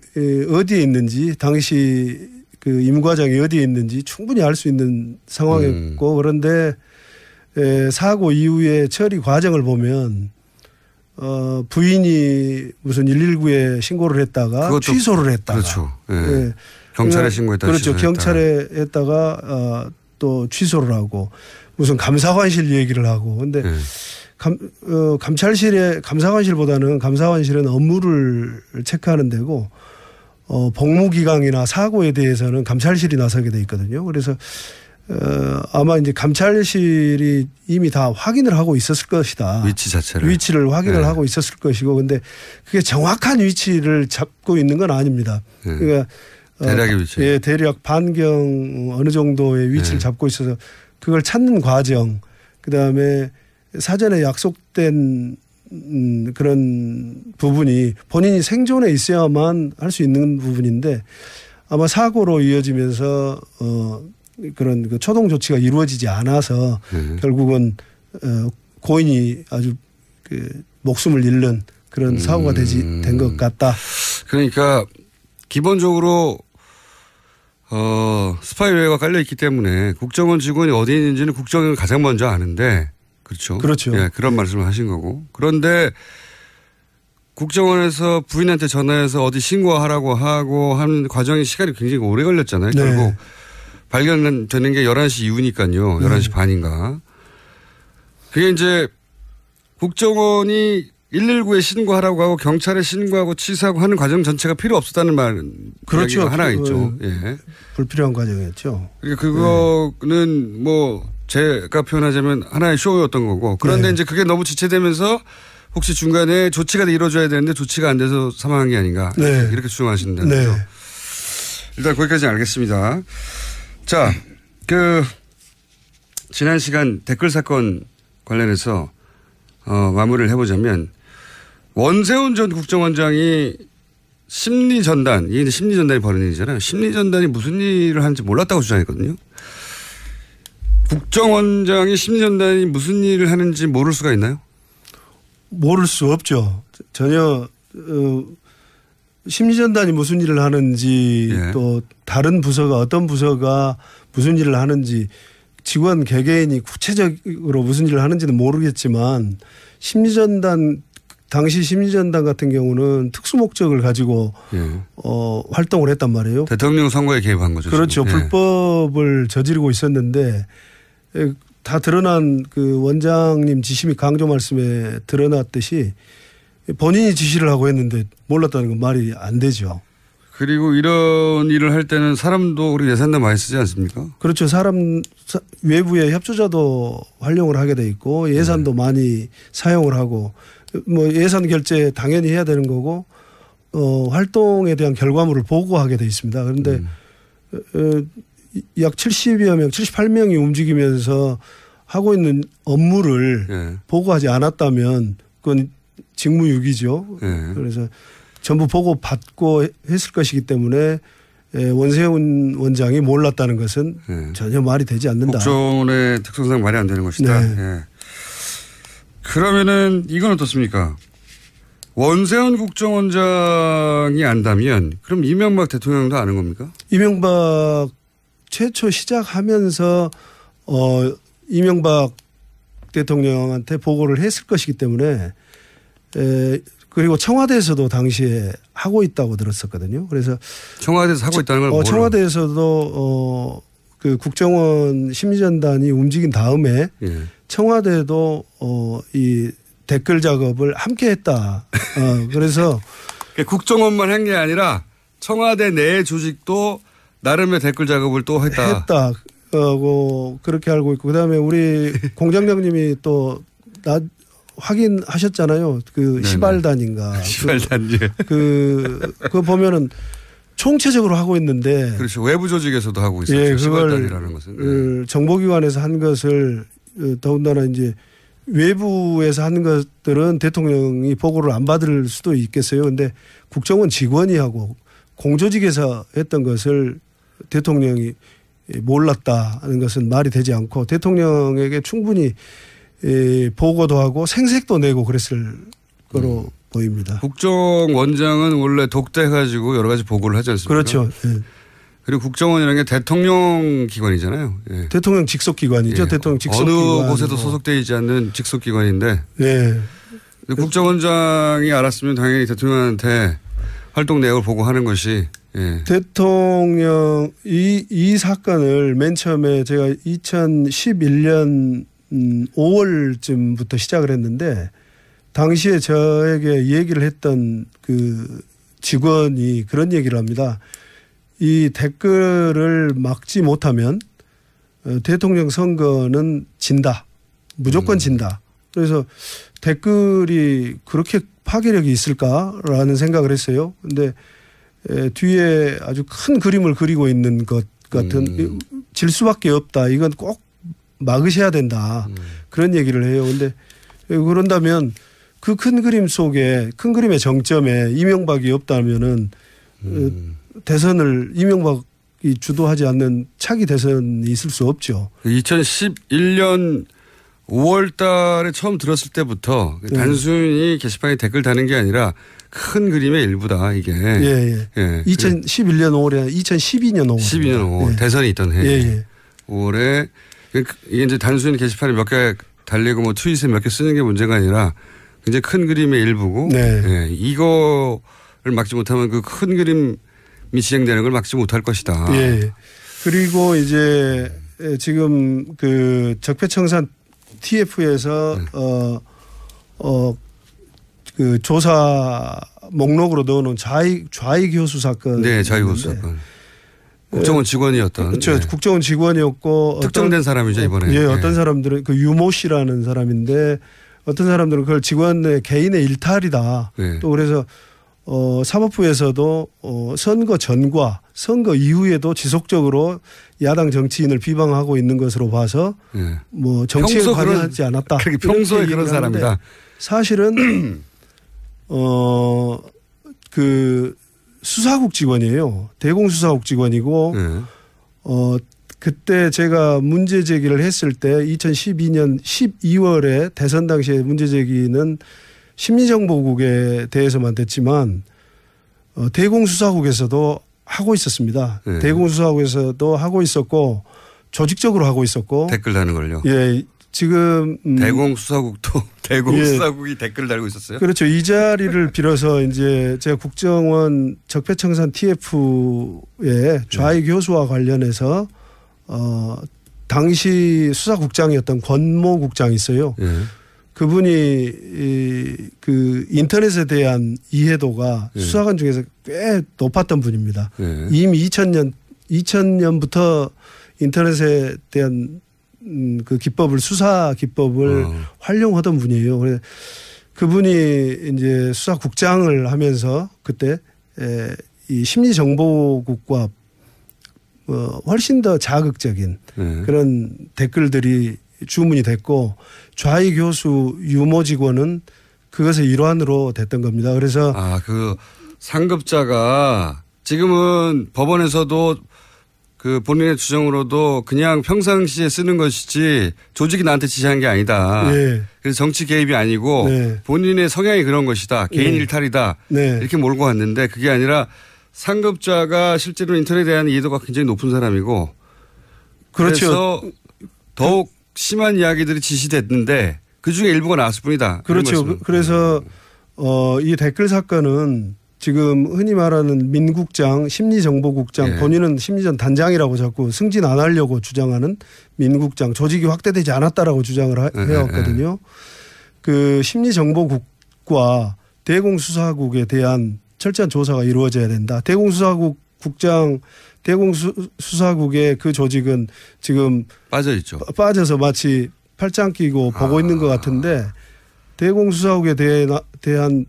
N: 어디에 있는지 당시 그 임 과장이 어디에 있는지 충분히 알 수 있는 상황이었고 그런데 사고 이후에 처리 과정을 보면 부인이 무슨 119에 신고를 했다가 취소를 했다가
I: 그렇죠. 네. 경찰에 신고했다가
N: 그렇죠. 경찰에 했다가 또 취소를 하고 무슨 감사관실 얘기를 하고 근데 네. 감사관실보다는 감사관실은 업무를 체크하는 데고 복무기강이나 사고에 대해서는 감찰실이 나서게 돼 있거든요. 그래서 아마 이제 감찰실이 이미 다 확인을 하고 있었을 것이다.
I: 위치 자체를.
N: 위치를 확인을 네. 하고 있었을 것이고 근데 그게 정확한 위치를 잡고 있는 건 아닙니다.
I: 네.
N: 그러니까
I: 대략의 위치.
N: 예, 대략 반경 어느 정도의 위치를 네. 잡고 있어서 그걸 찾는 과정 그다음에 사전에 약속된 그런 부분이 본인이 생존에 있어야만 할 수 있는 부분인데 아마 사고로 이어지면서 그런 그 초동 조치가 이루어지지 않아서 결국은 고인이 아주 그 목숨을 잃는 그런 사고가 된 것 같다.
I: 그러니까 기본적으로 스파이웨어가 깔려 있기 때문에 국정원 직원이 어디 있는지는 국정원이 가장 먼저 아는데 그렇죠.
N: 그렇죠.
I: 예, 그런 말씀을 하신 거고. 그런데 국정원에서 부인한테 전화해서 어디 신고하라고 하고 하는 과정이 시간이 굉장히 오래 걸렸잖아요.
N: 네.
I: 결국 발견되는 게 11시 이후니까요. 11시 반인가. 그게 이제 국정원이 119에 신고하라고 하고 경찰에 신고하고 취소하고 하는 과정 전체가 필요 없었다는 말은
N: 그렇죠.
I: 하나 있죠. 예.
N: 불필요한 과정이었죠.
I: 그러니까 그거는 뭐 제가 표현하자면 하나의 쇼였던 거고 그런데 네. 이제 그게 너무 지체되면서 혹시 중간에 조치가 이루어져야 되는데 조치가 안 돼서 사망한 게 아닌가
N: 네.
I: 이렇게 주장하신다는
N: 네.
I: 거죠. 일단 거기까지 알겠습니다. 자, 지난 시간 댓글 사건 관련해서 마무리를 해보자면 원세훈 전 국정원장이 심리전단, 이게 이제 심리전단이 벌어진 일이잖아요. 심리전단이 무슨 일을 하는지 몰랐다고 주장했거든요. 국정원장이 심리전단이 무슨 일을 하는지 모를 수가 있나요?
N: 모를 수 없죠. 전혀 심리전단이 무슨 일을 하는지 예. 또 다른 부서가 어떤 부서가 무슨 일을 하는지 직원 개개인이 구체적으로 무슨 일을 하는지는 모르겠지만 심리전단 당시 심리전단 같은 경우는 특수 목적을 가지고 예. 활동을 했단 말이에요.
I: 대통령 선거에 개입한 거죠.
N: 그렇죠.
I: 예.
N: 불법을 저지르고 있었는데 다 드러난 그 원장님 지시 및 강조 말씀에 드러났듯이 본인이 지시를 하고 했는데 몰랐다는 건 말이 안 되죠.
I: 그리고 이런 일을 할 때는 사람도 우리 예산도 많이 쓰지 않습니까?
N: 그렇죠. 외부의 협조자도 활용을 하게 돼 있고 예산도 많이 사용을 하고 뭐 예산 결제 당연히 해야 되는 거고 활동에 대한 결과물을 보고하게 돼 있습니다. 그런데 약 70여 명, 78명이 움직이면서 하고 있는 업무를 예. 보고하지 않았다면 그건 직무유기죠. 예. 그래서 전부 보고 받고 했을 것이기 때문에 원세훈 원장이 몰랐다는 것은 예. 전혀 말이 되지 않는다.
I: 국정원의 특성상 말이 안 되는 것이다.
N: 네.
I: 예. 그러면은 이건 어떻습니까? 원세훈 국정원장이 안다면 그럼 이명박 대통령도 아는 겁니까?
N: 이명박 최초 시작하면서 이명박 대통령한테 보고를 했을 것이기 때문에 그리고 청와대에서도 당시에 하고 있다고 들었었거든요. 그래서
I: 청와대에서 하고 있다는 걸
N: 청와대에서도 그 국정원 심리전단이 움직인 다음에 청와대도 이 댓글 작업을 함께 했다. 그래서
I: 국정원만 한 게 아니라 청와대 내 조직도 나름의 댓글 작업을 또 했다.
N: 그렇게 알고 있고 그다음에 우리 공장장님이 또 확인하셨잖아요. 그 시발단인가.
I: 시발단.
N: 그거 보면은 총체적으로 하고 있는데.
I: 그렇죠. 외부 조직에서도 하고 있었죠.
N: 예,
I: 시발단이라는 것은.
N: 정보기관에서 한 것을 더군다나 이제 외부에서 하는 것들은 대통령이 보고를 안 받을 수도 있겠어요. 근데 국정원 직원이 하고 공조직에서 했던 것을 대통령이 몰랐다는 것은 말이 되지 않고 대통령에게 충분히 보고도 하고 생색도 내고 그랬을 거로 보입니다.
I: 국정원장은 원래 독대해가지고 여러 가지 보고를 하지 않습니까?
N: 그렇죠. 예.
I: 그리고 국정원이라는 게 대통령 기관이잖아요. 예.
N: 대통령 직속 기관이죠. 대통령 직속
I: 어느
N: 기관.
I: 곳에도 소속되어 있지 않는 직속 기관인데.
N: 네.
I: 국정원장이 알았으면 당연히 대통령한테 활동 내역을 보고하는 것이. 예.
N: 대통령 이 사건을 맨 처음에 제가 2011년 5월쯤부터 시작을 했는데 당시에 저에게 얘기를 했던 그 직원이 그런 얘기를 합니다. 이 댓글을 막지 못하면 대통령 선거는 진다. 무조건 진다. 그래서 댓글이 그렇게 파괴력이 있을까라는 생각을 했어요. 근데 뒤에 아주 큰 그림을 그리고 있는 것 같은 질 수밖에 없다. 이건 꼭 막으셔야 된다. 그런 얘기를 해요. 근데 그런다면 그 큰 그림 속에 큰 그림의 정점에 이명박이 없다면은 대선을 이명박이 주도하지 않는 차기 대선이 있을 수 없죠.
I: 2011년 5월 달에 처음 들었을 때부터 단순히 게시판에 댓글 다는 게 아니라 큰 그림의 일부다, 이게.
N: 예. 2011년 5월에 2012년 5월.
I: 12년 5월. 대선이 있던 해. 5월에 이게 이제 단순히 게시판에 몇 개 달리고 뭐 트윗에 몇 개 쓰는 게 문제가 아니라 굉장히 큰 그림의 일부고. 이거를 막지 못하면 그 큰 그림이 진행되는 걸 막지 못할 것이다.
N: 예. 그리고 이제 지금 그 적폐청산 TF에서 그 조사 목록으로 넣어놓은 좌익 교수 사건.
I: 네, 좌익 교수 사건. 국정원 직원이었던.
N: 그렇죠. 국정원 직원이었고.
I: 특정된 사람이죠, 이번에.
N: 예, 어떤 사람들은 그 유모 씨라는 사람인데 어떤 사람들은 그걸 직원의 개인의 일탈이다. 또 그래서 사법부에서도 선거 전과 선거 이후에도 지속적으로 야당 정치인을 비방하고 있는 것으로 봐서 뭐 정치에 관여하지 않았다.
I: 평소에 그런 사람이다.
N: 사실은 그 수사국 직원이에요. 대공수사국 직원이고 그때 제가 문제 제기를 했을 때 2012년 12월에 대선 당시에 문제 제기는 심리정보국에 대해서만 됐지만 대공수사국에서도 하고 있었습니다. 대공수사국에서도 하고 있었고 조직적으로 하고 있었고
I: 댓글 다는 걸요.
N: 예, 지금
I: 대공수사국도 대공수사국이 댓글 달고 있었어요.
N: 그렇죠. 이 자리를 빌어서 이제 제가 국정원 적폐청산 TF의 좌익 교수와 관련해서 당시 수사국장이었던 권모 국장이 있어요. 그분이 그 인터넷에 대한 이해도가 수사관 중에서 꽤 높았던 분입니다. 이미 2000년부터 인터넷에 대한 그 기법을 수사 기법을 활용하던 분이에요. 그래서 그분이 이제 수사국장을 하면서 그때 이 심리정보국과 훨씬 더 자극적인 그런 댓글들이 주문이 됐고 좌익 교수 유모 직원은 그것의 일환으로 됐던 겁니다. 그래서
I: 그 상급자가 지금은 법원에서도 그 본인의 주장으로도 그냥 평상시에 쓰는 것이지 조직이 나한테 지시한 게 아니다. 그래서 정치 개입이 아니고 본인의 성향이 그런 것이다. 개인 일탈이다. 이렇게 몰고 왔는데 그게 아니라 상급자가 실제로 인터넷에 대한 이해도가 굉장히 높은 사람이고 그래서 더욱 심한 이야기들이 지시됐는데 그중에 일부가 나왔을 뿐이다.
N: 그렇죠. 그래서 이 댓글 사건은 지금 흔히 말하는 민국장, 심리정보국장,
I: 예.
N: 본인은 심리전 단장이라고 자꾸 승진 안 하려고 주장하는 민국장, 조직이 확대되지 않았다라고 주장을 해왔거든요. 그 심리정보국과 대공수사국에 대한 철저한 조사가 이루어져야 된다. 대공수사국 국장, 대공수사국의 그 조직은 지금
I: 빠져 있죠.
N: 빠져서 마치 팔짱 끼고 보고 있는 것 같은데 대공수사국에 대한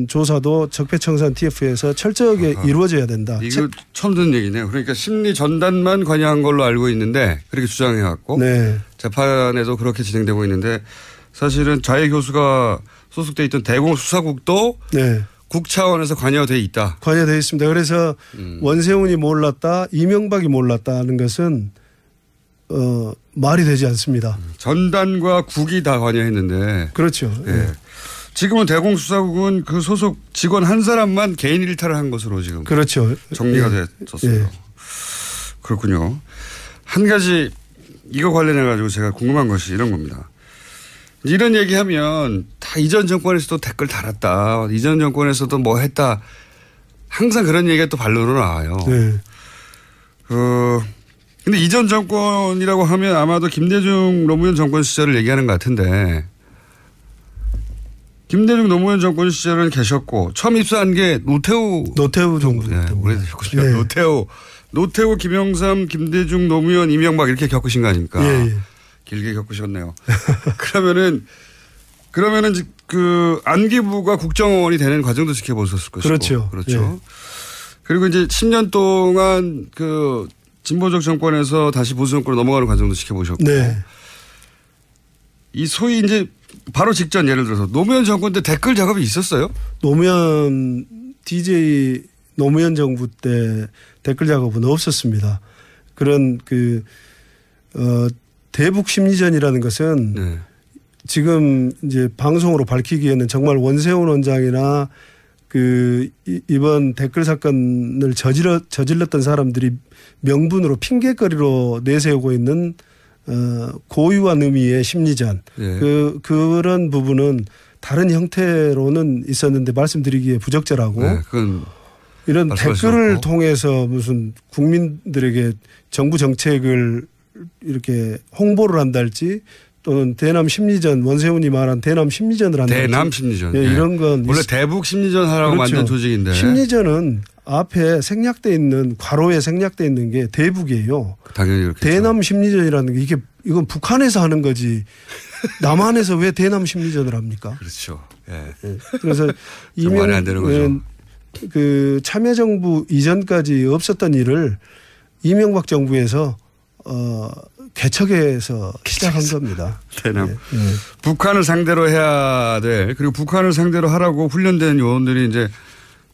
N: 조사도 적폐청산 TF에서 철저하게 이루어져야 된다.
I: 이거 처음 듣는 얘기네요. 그러니까 심리 전단만 관여한 걸로 알고 있는데 그렇게 주장해왔고
N: 네.
I: 재판에도 그렇게 진행되고 있는데 사실은 자해 교수가 소속돼 있던 대공수사국도
N: 네.
I: 국 차원에서 관여되어 있다.
N: 관여되어 있습니다. 그래서 원세훈이 몰랐다, 이명박이 몰랐다는 것은 말이 되지 않습니다.
I: 전단과 국이 다 관여했는데.
N: 그렇죠.
I: 네. 지금은 대공수사국은 그 소속 직원 한 사람만 개인 일탈을 한 것으로 지금
N: 그렇죠.
I: 정리가
N: 예.
I: 됐었어요.
N: 예.
I: 그렇군요. 한 가지 이거 관련해 가지고 제가 궁금한 것이 이런 겁니다. 이런 얘기하면 다 이전 정권에서도 댓글 달았다. 이전 정권에서도 뭐 했다. 항상 그런 얘기가 또 반론으로 나와요.
N: 네.
I: 근데 이전 정권이라고 하면 아마도 김대중 노무현 정권 시절을 얘기하는 것 같은데 김대중 노무현 정권 시절은 계셨고 처음 입사한 게 노태우
N: 정부.
I: 네, 오래되셨군요.
N: 네.
I: 노태우, 김영삼, 김대중, 노무현, 이명박 이렇게 겪으신 거 아닙니까?
N: 예.
I: 길게 겪으셨네요. 그러면은 그 안기부가 국정원이 되는 과정도 지켜보셨을 것이고.
N: 그렇죠.
I: 그렇죠.
N: 예.
I: 그리고 이제 10년 동안 그 진보적 정권에서 다시 보수 정권으로 넘어가는 과정도 지켜보셨고.
N: 네.
I: 이 소위 이제 바로 직전 예를 들어서 노무현 정권 때 댓글 작업이 있었어요?
N: DJ 노무현 정부 때 댓글 작업은 없었습니다. 그런 대북 심리전이라는 것은
I: 네.
N: 지금 이제 방송으로 밝히기에는 정말 원세훈 원장이나 이번 댓글 사건을 저질렀던 사람들이 명분으로 핑계거리로 내세우고 있는 고유한 의미의 심리전.
I: 네.
N: 그런 부분은 다른 형태로는 있었는데 말씀드리기에 부적절하고.
I: 네, 그건
N: 이런 댓글을 통해서 무슨 국민들에게 정부 정책을 이렇게 홍보를 한달지 또는 대남 심리전 원세훈이 말한 대남 심리전을 한달지.
I: 대남 심리전.
N: 네, 이런 건.
I: 원래 대북 심리전 하라고
N: 그렇죠. 만든
I: 조직인데.
N: 심리전은 앞에 생략돼 있는 괄호에 생략돼 있는 게 대북이에요.
I: 당연히 그렇겠죠.
N: 대남 심리전이라는 게 이건 북한에서 하는 거지. 남한에서 왜 대남 심리전을 합니까?
I: 그렇죠. 예.
N: 네. 그래서
I: 말이 안 되는 거죠.
N: 그 참여정부 이전까지 없었던 일을 이명박 정부에서 개척해서 시작한 겁니다.
I: 대남.
N: 네.
I: 북한을 상대로 해야 될 그리고 북한을 상대로 하라고 훈련된 요원들이 이제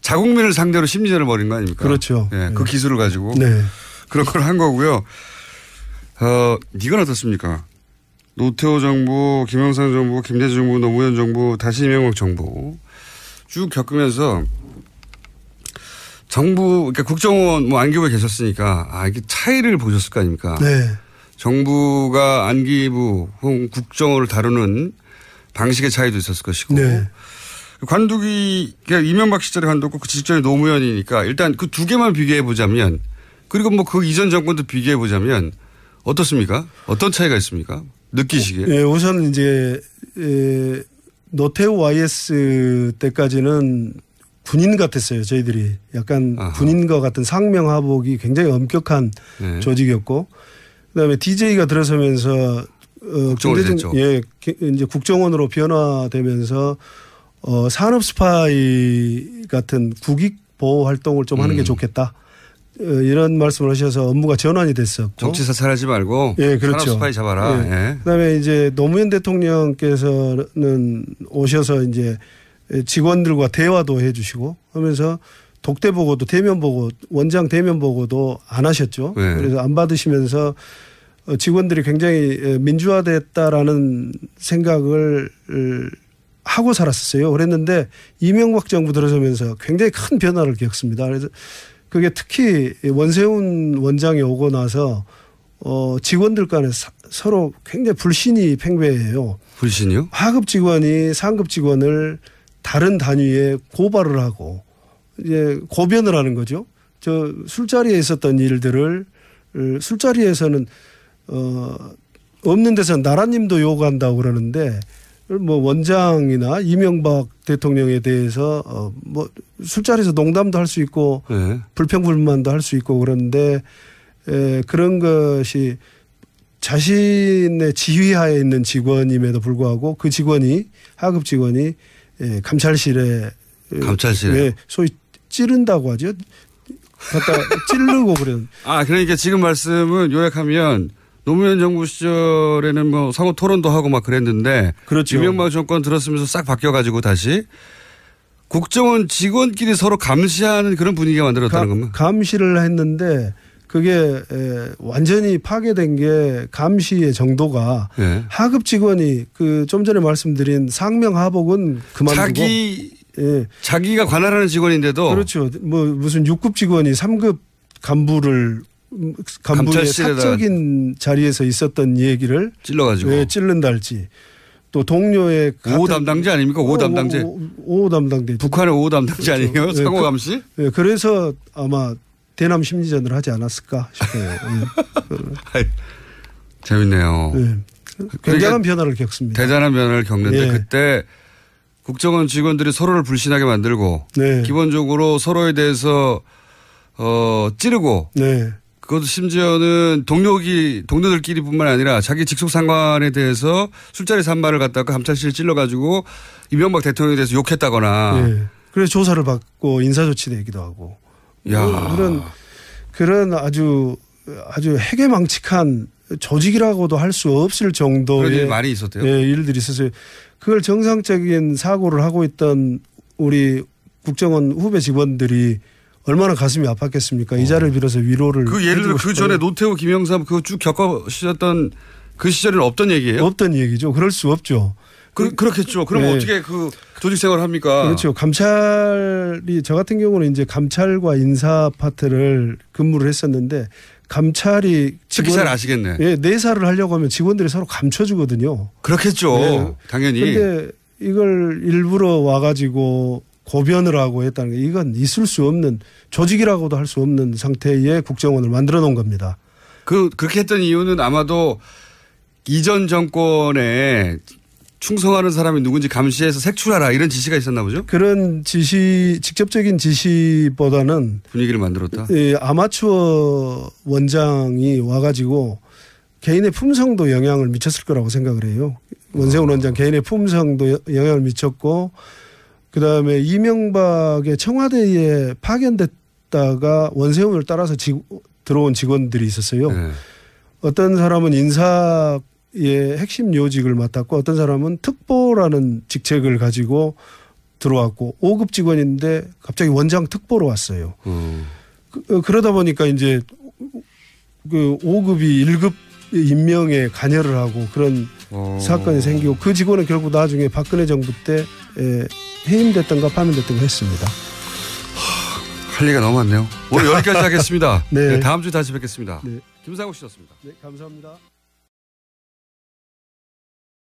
I: 자국민을 상대로 심리전을 벌인 거 아닙니까?
N: 그렇죠.
I: 네. 그 기술을 가지고
N: 네.
I: 그런 걸 한 거고요. 이건 어떻습니까? 노태우 정부, 김영삼 정부, 김대중 정부, 노무현 정부, 다시 이명박 정부 쭉 겪으면서 정부, 그러니까 국정원 안기부에 계셨으니까 이게 차이를 보셨을 거 아닙니까?
N: 네.
I: 정부가 안기부 혹은 국정원을 다루는 방식의 차이도 있었을 것이고.
N: 네.
I: 관두기, 그러니까 이명박 시절에 관두고 그 직전에 노무현이니까 일단 그 두 개만 비교해 보자면 그리고 뭐 그 이전 정권도 비교해 보자면 어떻습니까? 어떤 차이가 있습니까? 느끼시기에.
N: 네, 우선 이제 노태우 YS 때까지는 군인 같았어요. 저희들이 약간 군인과 같은 상명하복이 굉장히 엄격한
I: 네.
N: 조직이었고, 그다음에 DJ가 들어서면서 이제 국정원으로 변화되면서 산업 스파이 같은 국익 보호 활동을 좀 하는 게 좋겠다. 이런 말씀을 하셔서 업무가 전환이 됐었고.
I: 정치 사찰하지 말고
N: 예, 그렇죠.
I: 산업 스파이 잡아라.
N: 예.
I: 예.
N: 그다음에 이제 노무현 대통령께서는 오셔서 이제 직원들과 대화도 해 주시고 하면서 독대 보고도 대면 보고 원장 대면 보고도 안 하셨죠.
I: 네.
N: 그래서 안 받으시면서 직원들이 굉장히 민주화됐다라는 생각을 하고 살았었어요. 그랬는데 이명박 정부 들어서면서 굉장히 큰 변화를 겪습니다. 그래서 그게 특히 원세훈 원장이 오고 나서 직원들 간에 서로 굉장히 불신이 팽배해요.
I: 불신이요?
N: 하급 직원이 상급 직원을 다른 단위에 고발을 하고 이제 고변을 하는 거죠. 저 술자리에 있었던 일들을 술자리에서는 없는 데서 나라님도 요구한다고 그러는데 뭐 원장이나 이명박 대통령에 대해서 뭐 술자리에서 농담도 할 수 있고 네. 불평불만도 할 수 있고 그런데 그런 것이 자신의 지휘하에 있는 직원임에도 불구하고 그 직원이 하급 직원이 감찰실에 소위 찌른다고 하죠. 갖다 찌르고 그런.
I: 그러니까 지금 말씀은 요약하면 노무현 정부 시절에는 뭐 상호 토론도 하고 막 그랬는데
N: 그렇죠.
I: 이명박 정권 들었으면서 싹 바뀌어가지고 다시 국정원 직원끼리 서로 감시하는 그런 분위기가 만들었다는 겁니다.
N: 감시를 했는데 그게 완전히 파괴된 게 감시의 정도가 네. 하급 직원이 그 좀 전에 말씀드린 상명하복은 그만두고
I: 자기가 관할하는 직원인데도
N: 그렇죠. 뭐 무슨 6급 직원이 3급 간부의 사적인 자리에서 있었던 얘기를
I: 찔러가지고
N: 찔른다 할지 또 동료의
I: 5호 담당자 아닙니까? 5호 담당자.
N: 5호 담당자.
I: 북한의 5호 담당자 아니에요? 상호 감시?
N: 그래서 아마 대남 심리전을 하지 않았을까 싶어요.
I: 재밌네요.
N: 굉장한 변화를 겪습니다.
I: 대단한 변화를 겪는데 그때 국정원 직원들이 서로를 불신하게 만들고 기본적으로 서로에 대해서 찌르고 그것도 심지어는 동료들끼리뿐만 아니라 자기 직속 상관에 대해서 술자리에서 한 말을 갖다가 감찰실에 찔러가지고 이명박 대통령에 대해서 욕했다거나
N: 그래서 조사를 받고 인사조치 내기도 하고 그런 아주 해괴망측한 조직이라고도 할 수 없을 정도의
I: 그런 일이 많이 있었대요.
N: 일들이 있었어요. 그걸 정상적인 사고를 하고 있던 우리 국정원 후배 직원들이 얼마나 가슴이 아팠겠습니까? 이 자리를 빌어서 위로를.
I: 예를 들어 그 전에 노태우, 김영삼 그거 쭉 겪으셨던 그 시절에는 없던 얘기예요?
N: 없던 얘기죠. 그럴 수 없죠.
I: 그렇겠죠. 그럼 어떻게 그 조직 생활을 합니까?
N: 그렇죠. 감찰이 저 같은 경우는 이제 감찰과 인사 파트를 근무를 했었는데 감찰이
I: 특히 잘 아시겠네.
N: 내사를 하려고 하면 직원들이 서로 감춰주거든요.
I: 그렇겠죠. 당연히.
N: 그런데 이걸 일부러 와가지고 고변을 하고 했다는 게 이건 있을 수 없는 조직이라고도 할 수 없는 상태의 국정원을 만들어 놓은 겁니다.
I: 그렇게 했던 이유는 아마도 이전 정권에 충성하는 사람이 누군지 감시해서 색출하라 이런 지시가 있었나 보죠?
N: 그런 직접적인 지시보다는
I: 분위기를 만들었다.
N: 아마추어 원장이 와가지고 개인의 품성도 영향을 미쳤을 거라고 생각을 해요. 원세훈 원장 개인의 품성도 영향을 미쳤고 그다음에 이명박의 청와대에 파견됐다가 원세훈을 따라서 들어온 직원들이 있었어요. 어떤 사람은 인사의 핵심 요직을 맡았고 어떤 사람은 특보라는 직책을 가지고 들어왔고 5급 직원인데 갑자기 원장 특보로 왔어요. 그러다 보니까 이제 그 5급이 1급 임명에 관여를 하고 그런 사건이 생기고 그 직원은 결국 나중에 박근혜 정부 때 해임됐던가 파면됐던가 했습니다.
I: 할 얘기가 너무 많네요. 오늘 여기까지 하겠습니다. 네, 다음 주에 다시 뵙겠습니다. 김상욱 씨였습니다.
N: 네, 감사합니다.